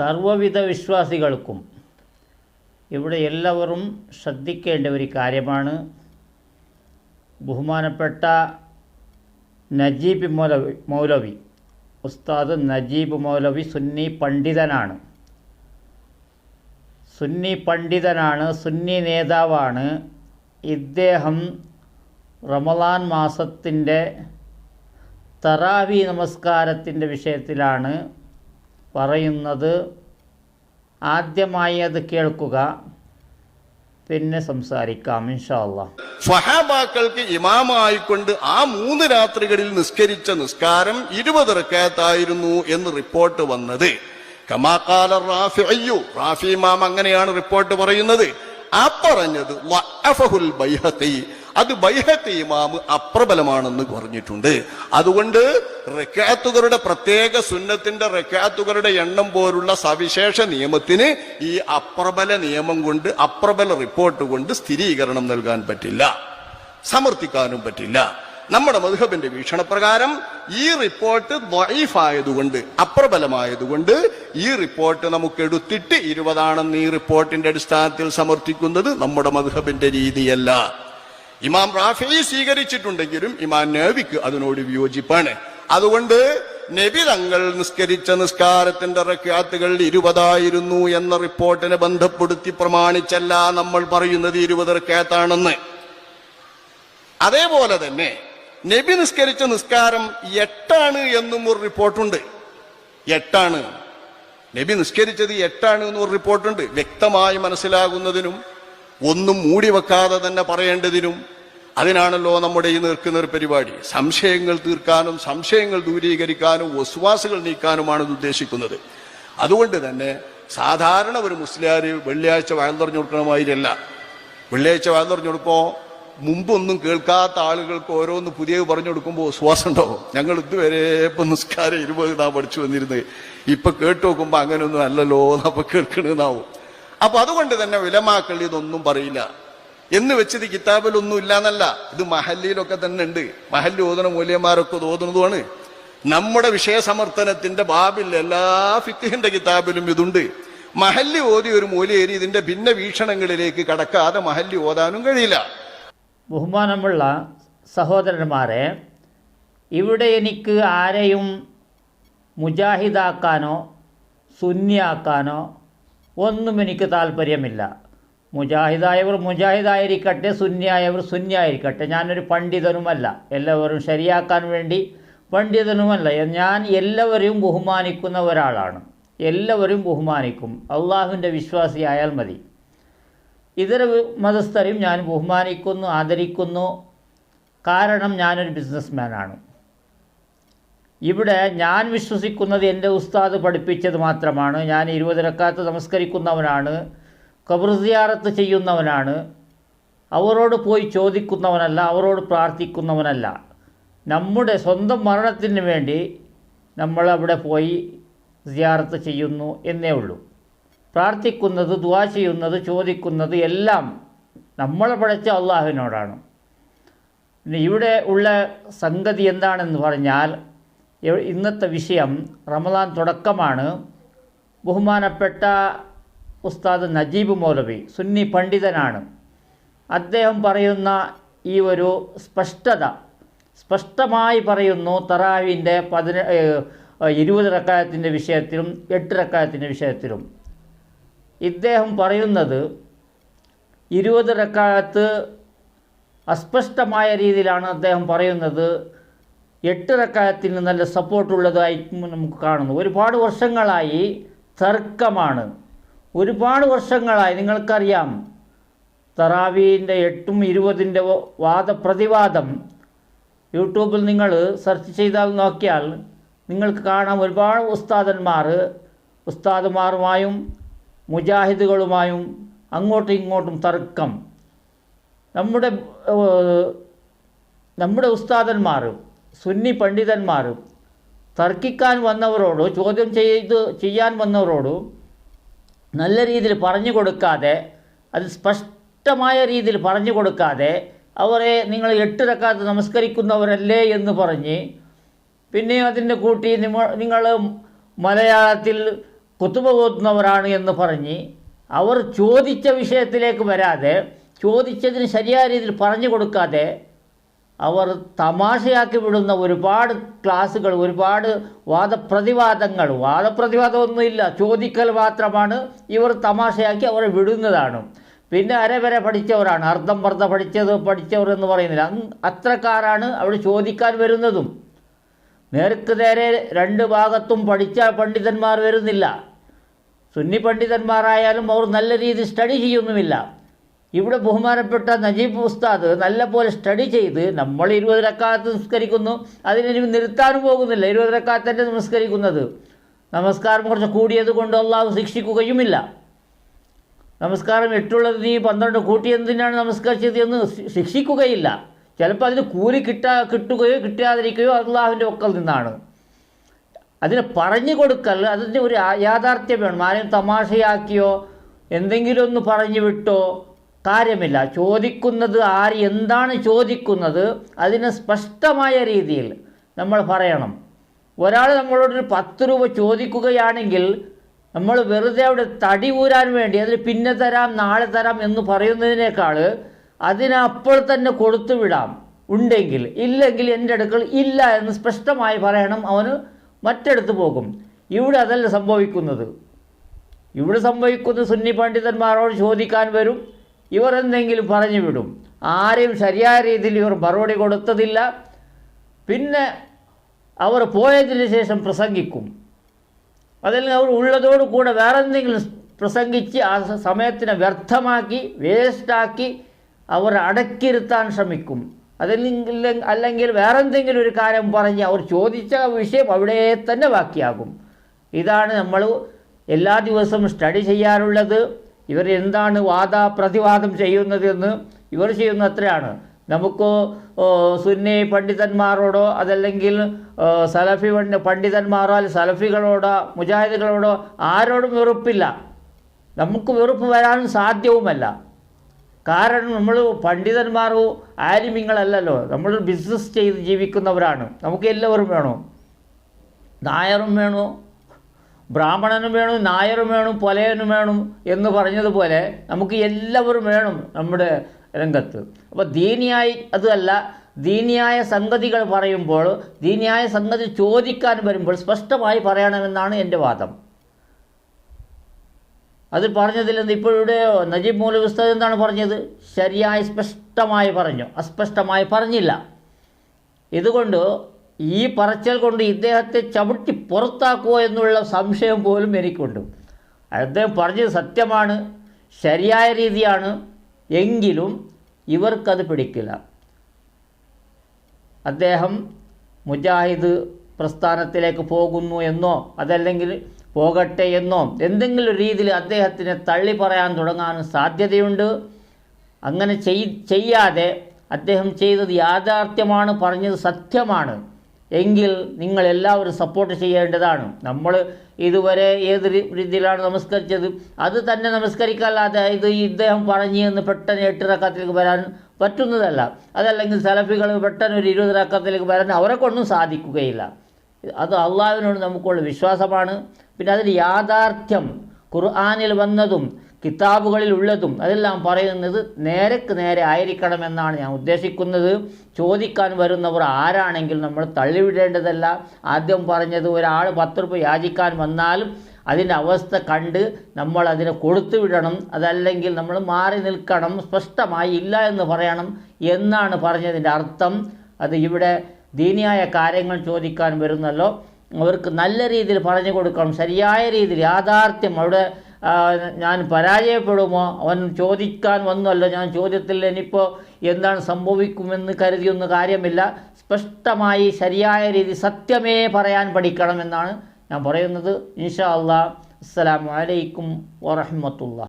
സർവവിധ വിശ്വാസികൾക്കും ഇവിടെ എല്ലാവരും ശ്രദ്ധിക്കേണ്ട ഒരു കാര്യമാണ്. ബഹുമാനപ്പെട്ട നജീബ് മൗലവി ഉസ്താദ് നജീബ് മൗലവി സുന്നി പണ്ഡിതനാണ്, സുന്നി നേതാവാണ്. ഇദ്ദേഹം റമളാൻ മാസത്തിൻ്റെ തറാവി നമസ്കാരത്തിൻ്റെ വിഷയത്തിലാണ് പറയുന്നത്. ആദ്യമായി അത് കേൾക്കുക, പിന്നെ സംസാരിക്കാം ഇൻഷാ അല്ലാഹ്. സ്വഹാബാക്കൾക്ക് ഇമാമായിക്കൊണ്ട് ആ 3 രാത്രികളിൽ നിസ്കരിച്ച നിസ്കാരം 20 റക്അത്തായിരുന്നു എന്ന് റിപ്പോർട്ട് വന്നത്. കമാ ഖാല റാഫി ഇമാം അങ്ങനെയാണ് റിപ്പോർട്ട് പറയുന്നത്. ആ പറഞ്ഞത് വഅഫഹുൽ ബൈഹഖി, അത് ബൈഹഖി ഇമാം അപ്രബലമാണെന്ന് പറഞ്ഞിട്ടുണ്ട്. അതുകൊണ്ട് റക്അത്തുകളുടെ പ്രത്യേക സുന്നത്തിന്റെ റക്അത്തുകളുടെ എണ്ണം പോലുള്ള സവിശേഷ നിയമത്തിന് ഈ അപ്രബല നിയമം കൊണ്ട്, അപ്രബല റിപ്പോർട്ട് കൊണ്ട് സ്ഥിരീകരണം നൽകാൻ പറ്റില്ല, സമർത്ഥിക്കാനും പറ്റില്ല. നമ്മുടെ മദ്ഹബിന്റെ വീക്ഷണപ്രകാരം ഈ റിപ്പോർട്ട് ദഈഫായതുകൊണ്ട്, അപ്രബലമായതുകൊണ്ട് ഈ റിപ്പോർട്ട് നമുക്ക് എടുത്തിട്ട് 20 ഈ റിപ്പോർട്ടിന്റെ അടിസ്ഥാനത്തിൽ സമർത്ഥിക്കുന്നത് നമ്മുടെ മദ്ഹബിന്റെ രീതിയല്ല. ഇമാം റാഫി സ്വീകരിച്ചിട്ടുണ്ടെങ്കിലും ഇമാം നബവിക്ക് അതിനോട് വിയോജിപ്പാണ്. അതുകൊണ്ട് നബി തങ്ങൾ നിസ്കരിച്ച നിസ്കാരത്തിന്റെ റക്അത്തുകൾ 20 എന്ന റിപ്പോർട്ടിനെ ബന്ധപ്പെടുത്തി പ്രമാണിച്ചല്ല നമ്മൾ പറയുന്നത് 20 റക്അത്താണെന്ന്. അതേപോലെ തന്നെ നബി നിസ്കരിച്ച നിസ്കാരം 8 എന്നും ഒരു റിപ്പോർട്ടുണ്ട്. 8 നബി നിസ്കരിച്ചത് 8 എന്നും ഒരു റിപ്പോർട്ടുണ്ട്. വ്യക്തമായി മനസ്സിലാകുന്നതിനും ഒന്നും മൂടി വെക്കാതെ തന്നെ പറയേണ്ടതിനും അതിനാണല്ലോ നമ്മുടെ ഈ നിൽക്കുന്ന ഒരു പരിപാടി. സംശയങ്ങൾ തീർക്കാനും സംശയങ്ങൾ ദൂരീകരിക്കാനും വസ്വാസുകൾ നീക്കാനുമാണ് ഇത് ഉദ്ദേശിക്കുന്നത്. അതുകൊണ്ട് തന്നെ സാധാരണ ഒരു മുസ്ലിയാർ വെള്ളിയാഴ്ച വയൽറിഞ്ഞു കൊടുക്കണമാതിരിയല്ല. വെള്ളിയാഴ്ച വയൽറിഞ്ഞു കൊടുക്കുമ്പോൾ മുമ്പൊന്നും കേൾക്കാത്ത ആളുകൾക്ക് ഓരോന്ന് പുതിയ പറഞ്ഞു കൊടുക്കുമ്പോൾ വിശ്വാസം ഉണ്ടാവും. ഞങ്ങൾ ഇതുവരെ ഇപ്പൊ നിസ്കാരം 20 പഠിച്ചു വന്നിരുന്നത്, ഇപ്പൊ കേട്ടു നോക്കുമ്പോ അങ്ങനെയൊന്നും അല്ലല്ലോ എന്നപ്പൊ കേൾക്കണെന്നാവും. അപ്പൊ അതുകൊണ്ട് തന്നെ ഉലമാക്കൾ ഇതൊന്നും പറയില്ല എന്ന് വെച്ചത് കിതാബിലൊന്നും ഇല്ലാന്നല്ല. ഇത് മഹല്ലിയിലൊക്കെ തന്നെ ഉണ്ട്. മഹല്ലി ഓതണ മൂല്യന്മാരൊക്കെ ഓതുന്നതുമാണ്. നമ്മുടെ വിഷയസമർത്ഥനത്തിന്റെ ബാബിൽ എല്ലാ ഫിഖ്ഹിന്റെ കിതാബിലും ഇതുണ്ട്. മഹല്ലി ഓതി ഒരു മൂലയേരി ഇതിന്റെ ഭിന്ന വീക്ഷണങ്ങളിലേക്ക് കടക്കാതെ മഹല്ലി ഓതാനും കഴിയില്ല. ബഹുമാനമുള്ള സഹോദരന്മാരെ, ഇവിടെ എനിക്ക് ആരെയും മുജാഹിദാക്കാനോ സുന്നിയാക്കാനോ ഒന്നും എനിക്ക് താല്പര്യമില്ല. മുജാഹിദായവർ മുജാഹിദായിരിക്കട്ടെ, സുന്നിയായവർ സുന്നിയായിരിക്കട്ടെ. ഞാനൊരു പണ്ഡിതനുമല്ല, എല്ലാവരും ശരിയാക്കാൻ വേണ്ടി പണ്ഡിതനുമല്ല. ഞാൻ എല്ലാവരെയും ബഹുമാനിക്കുന്ന ഒരാളാണ്. എല്ലാവരും ബഹുമാനിക്കും. അള്ളാഹുവിൻ്റെ വിശ്വാസിയായാൽ മതി. ഇതര മതസ്ഥരെയും ഞാൻ ബഹുമാനിക്കുന്നു, ആദരിക്കുന്നു. കാരണം ഞാനൊരു ബിസിനസ്മാനാണ്. ഇവിടെ ഞാൻ വിശ്വസിക്കുന്നത് എൻ്റെ ഉസ്താദ് പഠിപ്പിച്ചത് മാത്രമാണ്. ഞാൻ 20 റക്അത്ത് നമസ്കരിക്കുന്നവനാണ്, ഖബർ സിയാറത്ത് ചെയ്യുന്നവനാണ്. അവരോട് പോയി ചോദിക്കുന്നവനല്ല, അവരോട് പ്രാർത്ഥിക്കുന്നവനല്ല. നമ്മുടെ സ്വന്തം മരണത്തിന് വേണ്ടി നമ്മളവിടെ പോയി സിയാറത്ത് ചെയ്യുന്നു എന്നേ ഉള്ളൂ. പ്രാർത്ഥിക്കുന്നത്, ദുആ ചെയ്യുന്നത്, ചോദിക്കുന്നത് എല്ലാം നമ്മളെ പടച്ച അള്ളാഹുവിനോടാണ്. ഇവിടെ ഉള്ള സംഗതി എന്താണെന്ന് പറഞ്ഞാൽ, ഇന്നത്തെ വിഷയം റമളാൻ തുടക്കമാണ്. ബഹുമാനപ്പെട്ട ഉസ്താദ് നജീബ് മൗലവി സുന്നി പണ്ഡിതനാണ്. അദ്ദേഹം പറയുന്ന ഈ ഒരു സ്പഷ്ടമായി പറയുന്നു. തറാവീൻ്റെ 20 റക്അത്തിൻ്റെ വിഷയത്തിലും 8 റക്അത്തിൻ്റെ വിഷയത്തിലും ഇദ്ദേഹം പറയുന്നത് 20 റക്അത്ത് അസ്പഷ്ടമായ രീതിയിലാണ് അദ്ദേഹം പറയുന്നത്. 8 റക്അത്തിന് നല്ല സപ്പോർട്ടുള്ളതായി നമുക്ക് കാണുന്നു. ഒരുപാട് വർഷങ്ങളായി തർക്കമാണ്. ഒരുപാട് വർഷങ്ങളായി നിങ്ങൾക്കറിയാം. തറാവീൻ്റെ 8ഉം 20ൻ്റെ വാദപ്രതിവാദം യൂട്യൂബിൽ നിങ്ങൾ സെർച്ച് ചെയ്താൽ നോക്കിയാൽ നിങ്ങൾക്ക് കാണാം. ഒരുപാട് ഉസ്താദുമാരുമായും മുജാഹിദുകളുമായും അങ്ങോട്ടും ഇങ്ങോട്ടും തർക്കം. നമ്മുടെ ഉസ്താദന്മാർ, സുന്നി പണ്ഡിതന്മാർ തർക്കിക്കാൻ വന്നവരോട്, ചോദ്യം ചെയ്യാൻ വന്നവരോട് നല്ല രീതിയിൽ പറഞ്ഞു കൊടുക്കാതെ, അത് സ്പഷ്ടമായ രീതിയിൽ പറഞ്ഞു കൊടുക്കാതെ അവരെ നിങ്ങൾ 8 റക്അത്ത് നമസ്കരിക്കുന്നവരല്ലേ എന്ന് പറഞ്ഞ് പിന്നെ അതിൻ്റെ കൂട്ടി നിങ്ങൾ മലയാളത്തിൽ കുത്തുബ ഓതുന്നവരാണ് എന്ന് പറഞ്ഞ് അവർ ചോദിച്ച വിഷയത്തിലേക്ക് വരാതെ, ചോദിച്ചതിന് ശരിയായ രീതിയിൽ പറഞ്ഞു കൊടുക്കാതെ അവർ തമാശയാക്കി വിടുന്ന ഒരുപാട് ക്ലാസ്സുകൾ, ഒരുപാട് വാദപ്രതിവാദമൊന്നുമില്ല, ചോദിക്കൽ മാത്രമാണ്. ഇവർ തമാശയാക്കി അവരെ വിടുന്നതാണ്. പിന്നെ അരവരെ പഠിച്ചവരാണ്, അർദ്ധം പർദ്ധ പഠിച്ചവർ എന്ന് പറയുന്നില്ല, അത്രക്കാരാണ് അവിടെ ചോദിക്കാൻ വരുന്നതും. നേർക്ക് നേരെ രണ്ട് ഭാഗത്തും പഠിച്ച പണ്ഡിതന്മാർ വരുന്നില്ല. സുന്നി പണ്ഡിതന്മാരായാലും അവർ നല്ല രീതിയിൽ സ്റ്റഡി ചെയ്യുന്നുമില്ല. ഇവിടെ ബഹുമാനപ്പെട്ട നജീബ് ഉസ്താദ് നല്ല പോലെ സ്റ്റഡി ചെയ്ത്, നമ്മൾ 20 റക്അത്ത് നിസ്കരിക്കുന്നു, അതിനെ നിർത്താനും പോകുന്നില്ല. 20 റക്അത്ത് തന്നെ നമസ്കരിക്കുന്നത്. നമസ്കാരം കുറച്ച് കൂടിയത് കൊണ്ട് അള്ളാഹു ശിക്ഷിക്കുകയുമില്ല. നമസ്കാരം 8 നീ 12 കൂട്ടിയെന്തിനാണ് നമസ്കരിച്ചത് എന്ന് ശിക്ഷിക്കുകയില്ല. ചിലപ്പോൾ അതിന് കൂലി കിട്ടുകയോ കിട്ടാതിരിക്കുകയോ അള്ളാഹുവിൻ്റെ ഒക്കൽ നിന്നാണ്. അതിനെ പറഞ്ഞു കൊടുക്കൽ, അതിൻ്റെ ഒരു യാഥാർത്ഥ്യം വേണം. ആരെയും തമാശയാക്കിയോ എന്തെങ്കിലും ഒന്ന് പറഞ്ഞു വിട്ടോ കാര്യമില്ല. ചോദിക്കുന്നത് ആര് എന്താണ് ചോദിക്കുന്നത് അതിന് സ്പഷ്ടമായ രീതിയിൽ നമ്മൾ പറയണം. ഒരാൾ നമ്മളോടൊരു 10 രൂപ ചോദിക്കുകയാണെങ്കിൽ നമ്മൾ വെറുതെ അവിടെ തടി ഊരാൻ വേണ്ടി അതിന് പിന്നെ തരാം നാളെ തരാം എന്ന് പറയുന്നതിനേക്കാൾ അതിനെ അപ്പോൾ തന്നെ കൊടുത്തു വിടാം ഉണ്ടെങ്കിൽ. ഇല്ലെങ്കിൽ എൻ്റെ അടുക്കൽ ഇല്ല എന്ന് സ്പഷ്ടമായി പറയണം. അവന് മറ്റെടുത്ത് പോകും. ഇവിടെ അതല്ല സംഭവിക്കുന്നത്. ഇവിടെ സംഭവിക്കുന്നത് സുന്നി പണ്ഡിതന്മാരോട് ചോദിക്കാൻ വരും, ഇവർ എന്തെങ്കിലും പറഞ്ഞു വിടും. ആരെയും ശരിയായ രീതിയിൽ ഇവർ മറുപടി കൊടുത്തതില്ല. പിന്നെ അവർ പോയതിന് ശേഷം പ്രസംഗിക്കും. അതല്ലെങ്കിൽ അവർ ഉള്ളതോടു കൂടെ വേറെ എന്തെങ്കിലും പ്രസംഗിച്ച് ആ സമയത്തിനെ വ്യർത്ഥമാക്കി വേസ്റ്റാക്കി അവർ അടക്കിയിരുത്താൻ ശ്രമിക്കും. അല്ലെങ്കിൽ വേറെ എന്തെങ്കിലും ഒരു കാര്യം പറഞ്ഞ് അവർ ചോദിച്ച വിഷയം അവിടെ തന്നെ ബാക്കിയാകും. ഇതാണ് നമ്മൾ എല്ലാ ദിവസവും സ്റ്റഡി ചെയ്യാറുള്ളത്. ഇവർ എന്താണ് പ്രതിവാദം ചെയ്യുന്നതെന്ന് ഇവർ ചെയ്യുന്ന അത്രയാണ്. നമുക്ക് സുന്നി പണ്ഡിതന്മാരോടോ അതല്ലെങ്കിൽ സലഫി പണ്ഡിതന്മാരോ അല്ലെങ്കിൽ സലഫികളോടോ മുജാഹിദുകളോടോ ആരോടും വെറുപ്പില്ല. നമുക്ക് വെറുപ്പ് വരാനും സാധ്യവുമല്ല. കാരണം നമ്മൾ പണ്ഡിതന്മാരോ ആലിമ്യങ്ങളല്ലല്ലോ, നമ്മൾ ബിസിനസ് ചെയ്ത് ജീവിക്കുന്നവരാണ്. നമുക്ക് എല്ലാവരും വേണോ, നായറും വേണോ, ബ്രാഹ്മണനും വേണം, നായരും വേണം, പൊലയനും വേണം എന്ന് പറഞ്ഞതുപോലെ നമുക്ക് എല്ലാവരും വേണം നമ്മുടെ രംഗത്ത്. അപ്പോൾ ദീനിയായി അതല്ല, ദീനിയായ സംഗതികൾ പറയുമ്പോൾ, ദീനിയായ സംഗതി ചോദിക്കാൻ വരുമ്പോൾ സ്പഷ്ടമായി പറയണമെന്നാണ് എൻ്റെ വാദം. അത് പറഞ്ഞതിലെന്ത് ഇപ്പോഴിവിടെ നജീബ് മൗലവി ഉസ്താദ് എന്താണ് പറഞ്ഞത്? ശരിയായി സ്പഷ്ടമായി പറഞ്ഞു, അസ്പഷ്ടമായി പറഞ്ഞില്ല. ഇതുകൊണ്ട് ഈ പറച്ചൽ കൊണ്ട് ഇദ്ദേഹത്തെ ചവിട്ടി പുറത്താക്കുമോ എന്നുള്ള സംശയം പോലും എനിക്കുണ്ട്. അദ്ദേഹം പറഞ്ഞത് സത്യമാണ്, ശരിയായ രീതിയാണ്, എങ്കിലും ഇവർക്കത് പിടിക്കില്ല. അദ്ദേഹം മുജാഹിദ് പ്രസ്ഥാനത്തിലേക്ക് പോകുന്നു എന്നോ അതല്ലെങ്കിൽ പോകട്ടെ എന്നോ എന്തെങ്കിലും രീതിയിൽ അദ്ദേഹത്തിനെ തള്ളി പറയാൻ തുടങ്ങാനും സാധ്യതയുണ്ട്. അങ്ങനെ ചെയ്യാതെ അദ്ദേഹം ചെയ്തത് യാഥാർത്ഥ്യമാണ്, പറഞ്ഞത് സത്യമാണ് എങ്കിൽ നിങ്ങളെല്ലാവരും സപ്പോർട്ട് ചെയ്യേണ്ടതാണ്. നമ്മൾ ഇതുവരെ ഏത് രീതിയിലാണ് നമസ്കരിച്ചത് അത് തന്നെ നമസ്കരിക്കാല്ലാതെ ഇദ്ദേഹം പറഞ്ഞു എന്ന് പെട്ടെന്ന് 8 റക്അത്തിലേക്ക് വരാൻ പറ്റുന്നതല്ല. അതല്ലെങ്കിൽ സലഫികൾ പെട്ടെന്ന് ഒരു 20 റക്അത്തിലേക്ക് വരാൻ അവരെ കൊണ്ടും സാധിക്കുകയില്ല. അത് അള്ളാഹുവിനോട് നമുക്കുള്ള വിശ്വാസമാണ്. പിന്നെ അതിൽ യാഥാർത്ഥ്യം ഖുർആനിൽ വന്നതും കിതാബുകളിൽ ഉള്ളതും അതെല്ലാം പറയുന്നത് നേരക്ക് നേരെ ആയിരിക്കണമെന്നാണ് ഞാൻ ഉദ്ദേശിക്കുന്നത്. ചോദിക്കാൻ വരുന്നവർ ആരാണെങ്കിലും നമ്മൾ തള്ളിവിടേണ്ടതല്ല. ആദ്യം പറഞ്ഞത് ഒരാൾ 10 രൂപ യാചിക്കാൻ വന്നാലും അതിൻ്റെ അവസ്ഥ കണ്ട് നമ്മൾ അതിനെ കൊടുത്തു വിടണം, അതല്ലെങ്കിൽ നമ്മൾ മാറി നിൽക്കണം, സ്പഷ്ടമായി ഇല്ല എന്ന് പറയണം എന്നാണ് പറഞ്ഞതിൻ്റെ അർത്ഥം. അത് ഇവിടെ ദീനിയായ കാര്യങ്ങൾ ചോദിക്കാൻ വരുന്നല്ലോ, അവർക്ക് നല്ല രീതിയിൽ പറഞ്ഞു കൊടുക്കണം, ശരിയായ രീതിയിൽ യാഥാർത്ഥ്യം. അവിടെ ഞാൻ പരാജയപ്പെടുമോ, അവൻ ചോദിക്കാൻ വന്നല്ലോ, ഞാൻ ചോദ്യത്തിൽ ഇനിയിപ്പോൾ എന്താണ് സംഭവിക്കുമെന്ന് കരുതിയൊന്നും കാര്യമില്ല. സ്പഷ്ടമായി ശരിയായ രീതി സത്യമേ പറയാൻ പഠിക്കണമെന്നാണ് ഞാൻ പറയുന്നത്. ഇൻഷാ അല്ലാഹ്. അസ്സലാമു അലൈക്കും വറഹ്മത്തുള്ളാഹി.